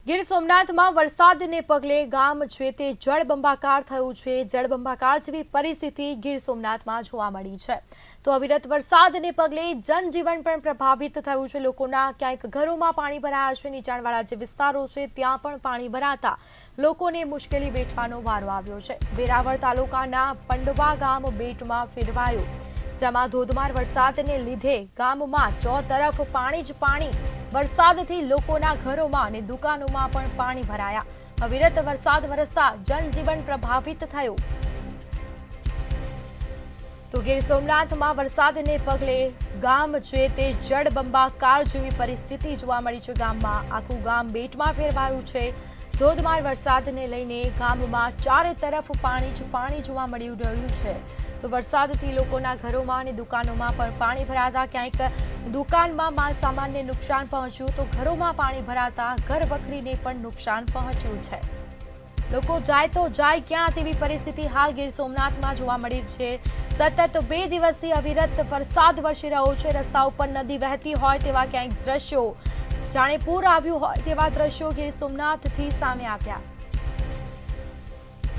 ગીર સોમનાથમાં વરસાદને પગલે ગામ છે તે જળબંબાકાર થયું છે। જળબંબાકાર જેવી પરિસ્થિતિ ગીર સોમનાથમાં જોવા મળી છે। તો અવિરત વરસાદને પગલે જનજીવન પણ પ્રભાવિત થયું છે। લોકોના ક્યાંક ઘરોમાં પાણી ભરાયા છે। નીચાણવાળા જે વિસ્તારો છે ત્યાં પણ પાણી ભરાતા લોકોને મુશ્કેલી વેઠવાનો વારો આવ્યો છે। વેરાવળ તાલુકાના પંડવા ગામ બેટમાં ફેરવાયું, જેમાં ધોધમાર વરસાદને લીધે ગામમાં ચોતરફ પાણી જ પાણી। વરસાદથી લોકોના ઘરોમાં અને દુકાનોમાં પણ પાણી ભરાયા। અવિરત વરસાદ વરસતા જનજીવન પ્રભાવિત થયું। તો ગીર સોમનાથમાં વરસાદને પગલે ગામ છે તે જળબંબાકાર જેવી પરિસ્થિતિ જોવા મળી છે। ગામમાં આખું ગામ બેટમાં ફેરવાયું છે। ધોધમાર વરસાદને લઈને ગામમાં ચારે તરફ પાણી જ પાણી જોવા મળી રહ્યું છે। તો વરસાદથી લોકોના ઘરોમાં અને દુકાનોમાં પણ પાણી ભરાતા ક્યાંક દુકાનમાં માલ સામાનને નુકસાન પહોંચ્યું, તો ઘરોમાં પાણી ભરાતા ઘર વખરીને પણ નુકસાન પહોંચ્યું છે। લોકો જાય તો જાય ક્યાં તેવી પરિસ્થિતિ હાલ ગીર સોમનાથમાં જોવા મળી છે। સતત 2 દિવસથી અવિરત વરસાદ વરસી રહ્યો છે। રસ્તા ઉપર નદી વહેતી હોય તેવા ક્યાંક દ્રશ્યો, જાણે પૂર આવ્યું હોય તેવા દ્રશ્યો ગીર સોમનાથથી સામે આવ્યા।